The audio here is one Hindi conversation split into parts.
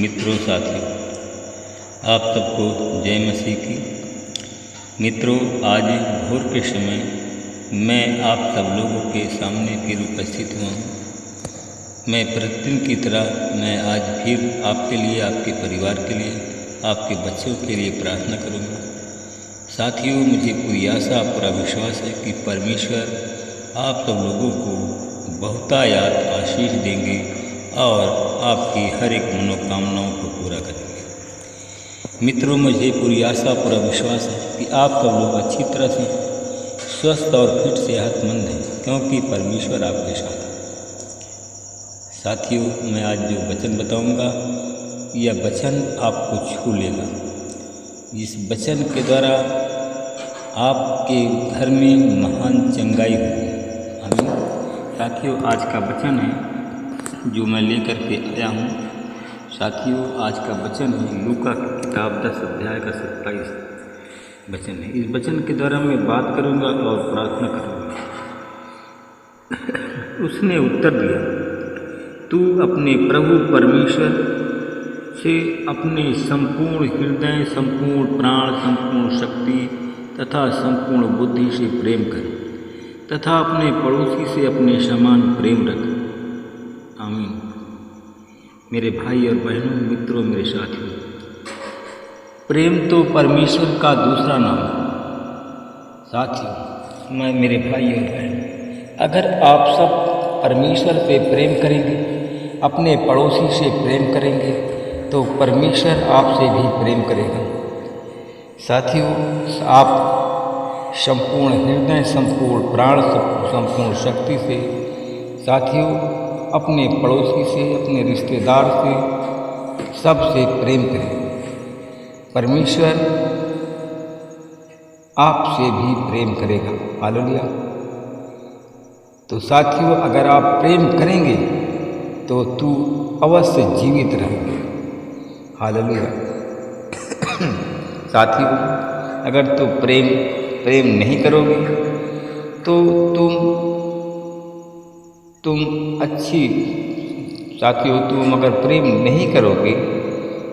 मित्रों, साथियों, आप सबको जय मसीह की। मित्रों, आज भोर के समय मैं आप सब लोगों के सामने फिर उपस्थित हुआ हूँ। मैं प्रतिदिन की तरह मैं आज फिर आपके लिए, आपके परिवार के लिए, आपके बच्चों के लिए प्रार्थना करूँगा। साथियों, मुझे पूरी आशा, पूरा विश्वास है कि परमेश्वर आप सब लोगों को बहुतायत आशीष देंगे और आपकी हर एक मनोकामनाओं को पूरा करेंगे। मित्रों, मुझे पूरी आशा, पूरा विश्वास है कि आप सब लोग अच्छी तरह से स्वस्थ और फिट सेहतमंद हैं, क्योंकि परमेश्वर आपके साथ है। साथियों, मैं आज जो वचन बताऊंगा, यह वचन आपको छू लेगा। इस वचन के द्वारा आपके घर में महान चंगाई होगी। आमीन। साथियों, आज का वचन है जो मैं लेकर के आया हूँ। साथियों, आज का वचन है लूका की किताब 10 अध्याय का 27 वचन है। इस वचन के द्वारा मैं बात करूँगा और प्रार्थना करूँगा। उसने उत्तर दिया, तू अपने प्रभु परमेश्वर से अपने संपूर्ण हृदय, संपूर्ण प्राण, संपूर्ण शक्ति तथा संपूर्ण बुद्धि से प्रेम कर, तथा अपने पड़ोसी से अपने समान प्रेम रख। आमीन। मेरे भाई और बहनों, मित्रों, मेरे साथियों, प्रेम तो परमेश्वर का दूसरा नाम है। साथियों, मेरे भाई और बहन, अगर आप सब परमेश्वर पे प्रेम करेंगे, अपने पड़ोसी से प्रेम करेंगे, तो परमेश्वर आपसे भी प्रेम करेगा। साथियों, आप संपूर्ण हृदय, संपूर्ण प्राण, संपूर्ण शक्ति से, साथियों, अपने पड़ोसी से, अपने रिश्तेदार से, सबसे प्रेम करें। परमेश्वर आपसे भी प्रेम करेगा। हालेलुया। तो साथियों, अगर आप प्रेम करेंगे तो तू अवश्य जीवित रहेंगे। हालेलुया। साथियों, अगर तू प्रेम नहीं करोगे तो तुम अच्छी, साथियों, तुम अगर प्रेम नहीं करोगे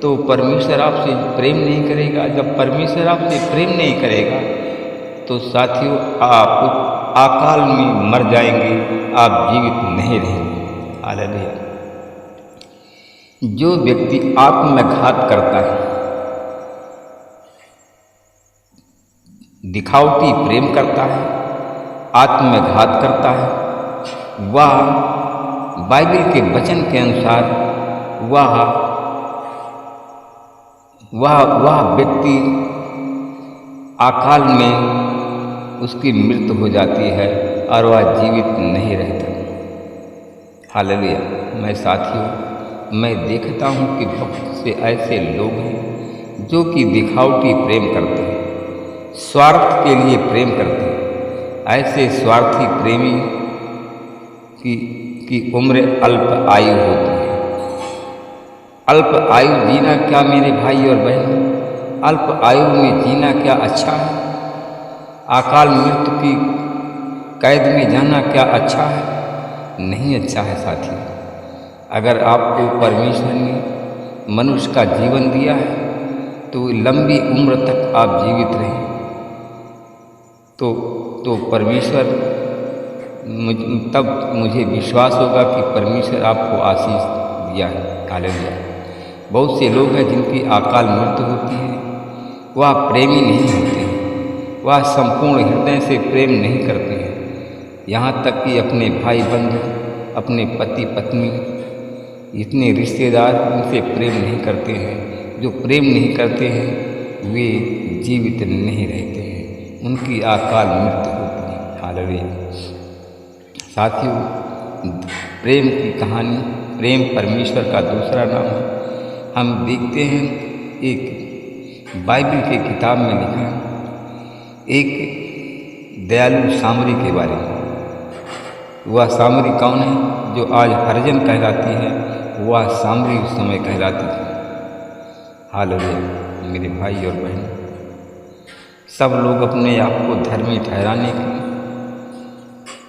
तो परमेश्वर आपसे प्रेम नहीं करेगा। जब परमेश्वर आपसे प्रेम नहीं करेगा तो साथियों, आप अकाल में मर जाएंगे, आप जीवित नहीं रहेंगे। हालेलुया। जो व्यक्ति आत्मघात करता है, दिखावटी प्रेम करता है, आत्मघात करता है, वह बाइबल के वचन के अनुसार वह व्यक्ति अकाल में उसकी मृत्यु हो जाती है और वह जीवित नहीं रहता। हालेलुया। मैं साथियों, मैं देखता हूँ कि बहुत से ऐसे लोग हैं जो कि दिखावटी प्रेम करते हैं, स्वार्थ के लिए प्रेम करते हैं। ऐसे स्वार्थी प्रेमी की उम्र अल्प आयु होती है। अल्प आयु जीना क्या, मेरे भाई और बहन, अल्प आयु में जीना क्या अच्छा है? अकाल मृत्यु की कैद में जाना क्या अच्छा है? नहीं अच्छा है। साथियों, अगर आपको परमेश्वर ने मनुष्य का जीवन दिया है तो लंबी उम्र तक आप जीवित रहें, तो परमेश्वर, तब मुझे विश्वास होगा कि परमेश्वर आपको आशीष दिया है। हालेलुया। बहुत से लोग हैं जिनकी अकाल मृत्यु होती है, वह प्रेमी नहीं होते हैं, वह संपूर्ण हृदय से प्रेम नहीं करते हैं। यहाँ तक कि अपने भाई बंधु, अपने पति पत्नी, इतने रिश्तेदार, उनसे प्रेम नहीं करते हैं। जो प्रेम नहीं करते हैं वे जीवित नहीं रहते हैं, उनकी अकाल मृत्यु होती है। हालेलुया। साथियों, प्रेम की कहानी, प्रेम परमेश्वर का दूसरा नाम है। हम देखते हैं एक बाइबल की किताब में लिखा है एक दयालु सामरी के बारे में। वह सामरी कौन है? जो आज हरिजन कहलाती है, वह सामरी उस समय कहलाती थी। हालेलुया। मेरे भाई और बहन, सब लोग अपने आप को धर्मी ठहराने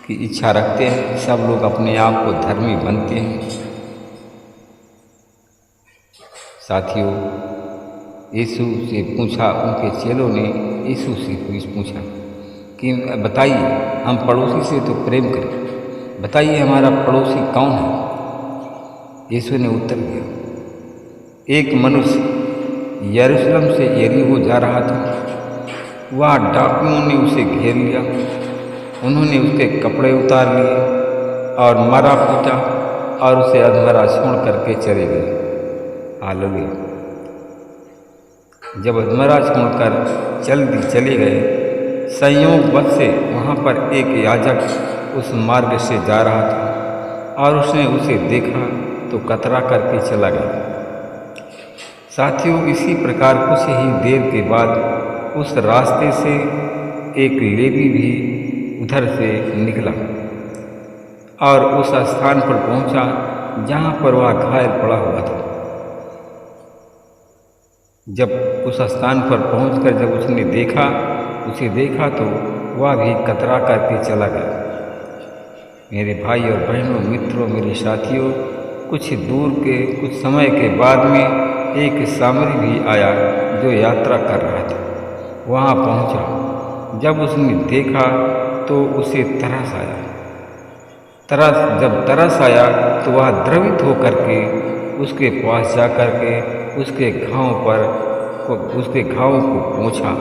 की इच्छा रखते हैं, सब लोग अपने आप को धर्मी बनते हैं, साथियों, यीशु से पूछा, उनके चेलों ने यीशु से पूछा कि बताइए, हम पड़ोसी से तो प्रेम करें, बताइए हमारा पड़ोसी कौन है। यीशु ने उत्तर दिया, एक मनुष्य यरूशलेम से यरीहो जा रहा था। वहाँ डाकुओं ने उसे घेर लिया। उन्होंने उसके कपड़े उतार लिए और मारा पीटा और उसे अधमरा छोड़ करके चले गए। हालेलुया। जब अधमरा छोड़कर चले गए, संयोगवश से वहाँ पर एक याजक उस मार्ग से जा रहा था और उसने उसे देखा तो कतरा करके चला गया। साथियों, इसी प्रकार कुछ ही देर के बाद उस रास्ते से एक लेवी भी उधर से निकला और उस स्थान पर पहुंचा जहां पर वह घायल पड़ा हुआ था। जब उस स्थान पर पहुंचकर जब उसने उसे देखा तो वह भी कतरा करके चला गया। मेरे भाई और बहनों, मित्रों, मेरे साथियों, कुछ समय के बाद में एक सामरी भी आया जो यात्रा कर रहा था। वहाँ पहुँचा। जब उसने देखा तो उसे तरस आया। जब तरस आया तो वह द्रवित होकर के उसके पास जा कर के उसके घावों को पोंछा।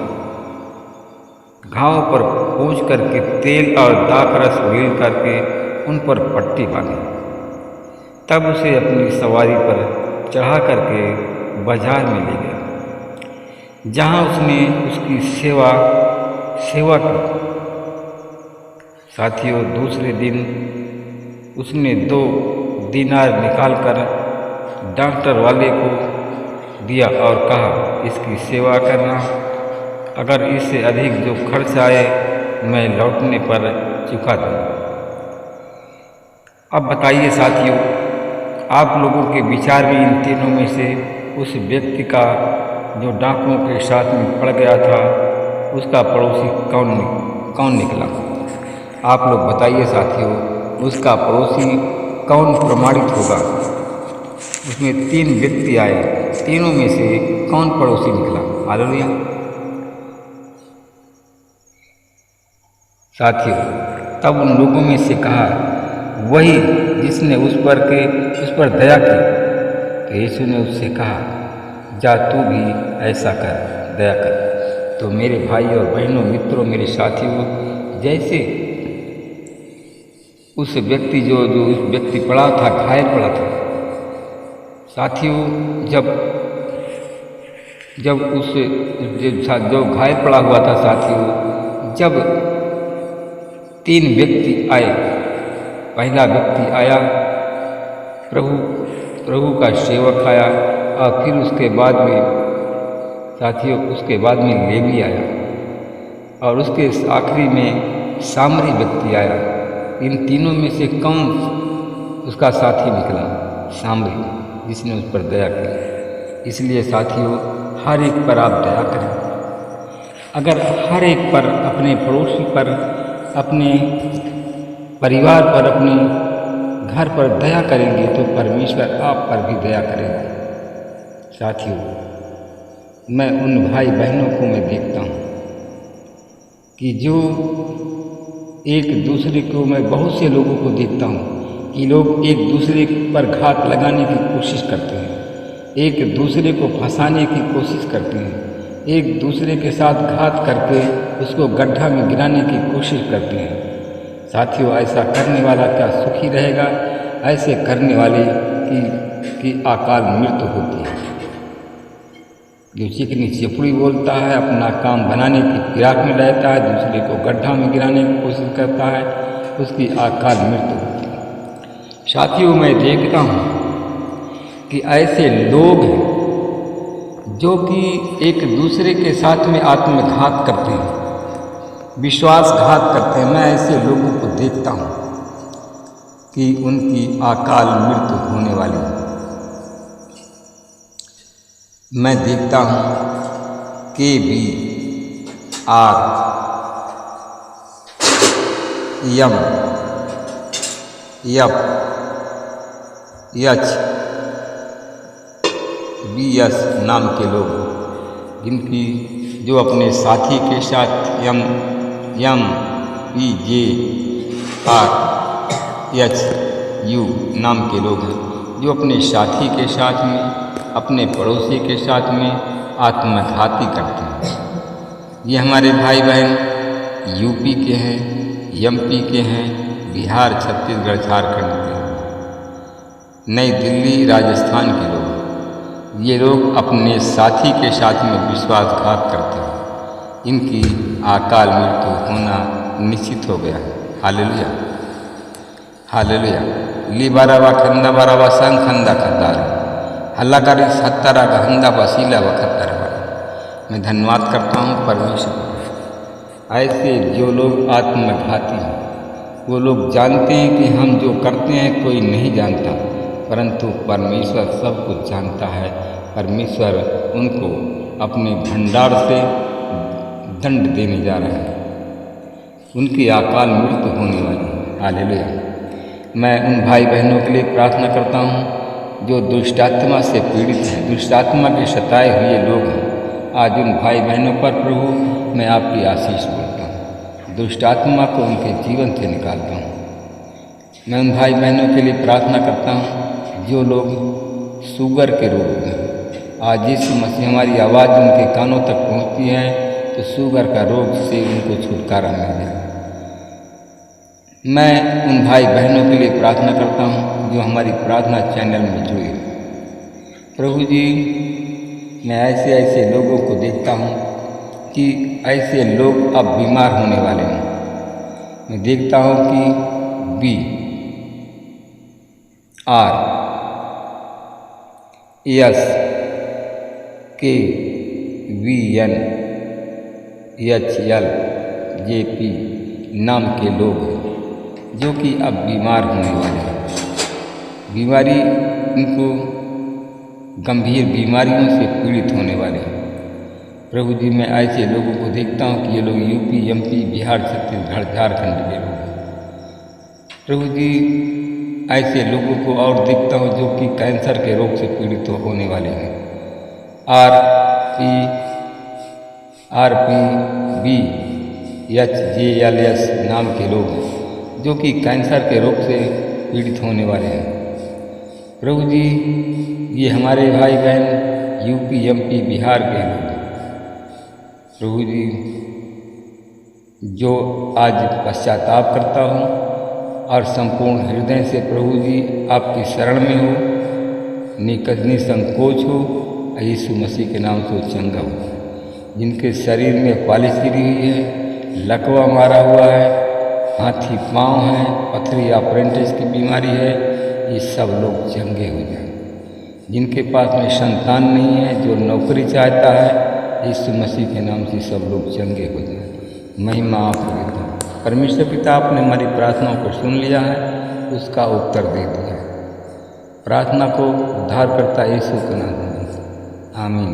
घावों पर पोंछ करके तेल और दाखरस उगेल करके उन पर पट्टी बांधी। तब उसे अपनी सवारी पर चढ़ा करके बाजार में ले गया, जहाँ उसने उसकी सेवा की। साथियों, दूसरे दिन उसने 2 दीनार निकालकर डॉक्टर वाले को दिया और कहा, इसकी सेवा करना, अगर इससे अधिक जो खर्च आए मैं लौटने पर चुका दूँ। अब बताइए साथियों, आप लोगों के विचार में इन तीनों में से उस व्यक्ति का जो डाकुओं के साथ में पड़ गया था, उसका पड़ोसी कौन निकला? आप लोग बताइए साथियों, उसका पड़ोसी कौन प्रमाणित होगा? उसमें 3 व्यक्ति आए, तीनों में से कौन पड़ोसी निकला? हालेलुया। साथियों, तब उन लोगों में से कहा, वही जिसने उस पर दया की। तो यीशु ने उससे कहा, जा तू भी ऐसा कर, दया कर। तो मेरे भाई और बहनों, मित्रों, मेरे साथियों, जैसे उस व्यक्ति जो उस व्यक्ति पड़ा था, घायल पड़ा था। साथियों, जो घायल पड़ा हुआ था, साथियों, जब 3 व्यक्ति आए, पहला व्यक्ति आया, प्रभु का सेवक आया, और फिर उसके बाद में लेवी आया, और उसके आखिरी में सामरी व्यक्ति आया। इन तीनों में से कौन उसका साथी निकला? सामरी, जिसने उस पर दया की। इसलिए साथियों, हर एक पर आप दया करें। अगर हर एक पर, अपने पड़ोसी पर, अपने परिवार पर, अपने घर पर दया करेंगे तो परमेश्वर आप पर भी दया करेगा। साथियों, मैं उन भाई बहनों को मैं देखता हूँ कि जो एक दूसरे को, मैं बहुत से लोगों को देखता हूँ कि लोग एक दूसरे पर घात लगाने की कोशिश करते हैं, एक दूसरे को फंसाने की कोशिश करते हैं, एक दूसरे के साथ घात करके उसको गड्ढा में गिराने की कोशिश करते हैं। साथियों, ऐसा करने वाला क्या सुखी रहेगा? ऐसे करने वाले की अकाल मृत्यु होती है। जो चिकनी चिपड़ी बोलता है, अपना काम बनाने की फिराक में रहता है, दूसरे को गड्ढा में गिराने की कोशिश करता है, उसकी अकाल मृत्यु होती है। साथियों, मैं देखता हूँ कि ऐसे लोग हैं जो कि एक दूसरे के साथ में आत्मघात करते हैं, विश्वासघात करते हैं। मैं ऐसे लोगों को देखता हूँ कि उनकी अकाल मृत्यु होने वाली है। मैं देखता हूँ KBRM FH BS नाम के लोग, जिनकी जो अपने साथी के साथ MEJRHU नाम के लोग हैं, जो अपने साथी के साथ में, अपने पड़ोसी के साथ में आत्मघाती करते हैं। ये हमारे भाई बहन यूपी के हैं, MP के हैं, बिहार, छत्तीसगढ़, झारखंड के, नई दिल्ली, राजस्थान के लोग। ये लोग अपने साथी के साथ में विश्वासघात करते हैं। इनकी अकाल मृत्यु होना निश्चित हो गया है। Hallelujah, hallelujah. ली बारावा खंदा बारावा संग खंदा खद्दार हल्लाकारी सत्तरा गहंदा वसीला व खत्तर। मैं धन्यवाद करता हूँ परमेश्वर। ऐसे जो लोग आत्मघाती हैं, वो लोग जानते हैं कि हम जो करते हैं कोई नहीं जानता, परंतु परमेश्वर सब कुछ जानता है। परमेश्वर उनको अपने भंडार से दंड देने जा रहा है। उनकी अकाल मृत्यु होने वाली है। हालेलुया। मैं उन भाई बहनों के लिए प्रार्थना करता हूँ जो दुष्टात्मा से पीड़ित हैं, दुष्टात्मा के सताए हुए लोग हैं। आज उन भाई बहनों पर प्रभु मैं आपकी आशीष बोलता हूँ, दुष्टात्मा को उनके जीवन से निकालता हूँ। मैं उन भाई बहनों के लिए प्रार्थना करता हूँ जो लोग शुगर के रोग में, आज यीशु मसीह हमारी आवाज़ उनके कानों तक पहुँचती है तो शुगर का रोग से उनको छुटकारा मिल जाए। मैं उन भाई बहनों के लिए प्रार्थना करता हूँ जो हमारी प्रार्थना चैनल में जुड़े। प्रभु जी, मैं ऐसे लोगों को देखता हूँ कि ऐसे लोग अब बीमार होने वाले हैं। मैं देखता हूँ कि BRSKVNHLJP नाम के लोग हैं जो कि अब बीमार होने वाले हैं। बीमारी, इनको गंभीर बीमारियों से पीड़ित होने वाले हैं। प्रभु जी, मैं ऐसे लोगों को देखता हूँ कि ये लोग यूपी, MP, बिहार, छत्तीसगढ़, झारखंड के लोग हैं। प्रभु जी, ऐसे लोगों को और देखता हूँ जो कि कैंसर के रोग से पीड़ित होने वाले हैं। RPBHJLS नाम के लोग हैं जो कि कैंसर के रोग से पीड़ित होने वाले हैं। प्रभु जी, ये हमारे भाई बहन यूपी, MP, बिहार के लोग हैं। प्रभु जी, जो आज पश्चाताप करता हूँ और संपूर्ण हृदय से प्रभु जी आपकी शरण में हो, निसंकोच हो, यीशु मसीह के नाम से चंगा हो। जिनके शरीर में पालिश गिरी हुई है, लकवा मारा हुआ है, हाथी पाँव हैं, पथरी अप्रेंटिस की बीमारी है, ये सब लोग चंगे हो जाए। जिनके पास में संतान नहीं है, जो नौकरी चाहता है, यीशु मसीह के नाम से सब लोग चंगे हो जाए। महिमा आपको देता हूँ। परमेश्वर पिता, आपने हमारी प्रार्थनाओं को सुन लिया है, उसका उत्तर दे दिया है। प्रार्थना को उद्धार करता यीशु के नाम में, आमीन।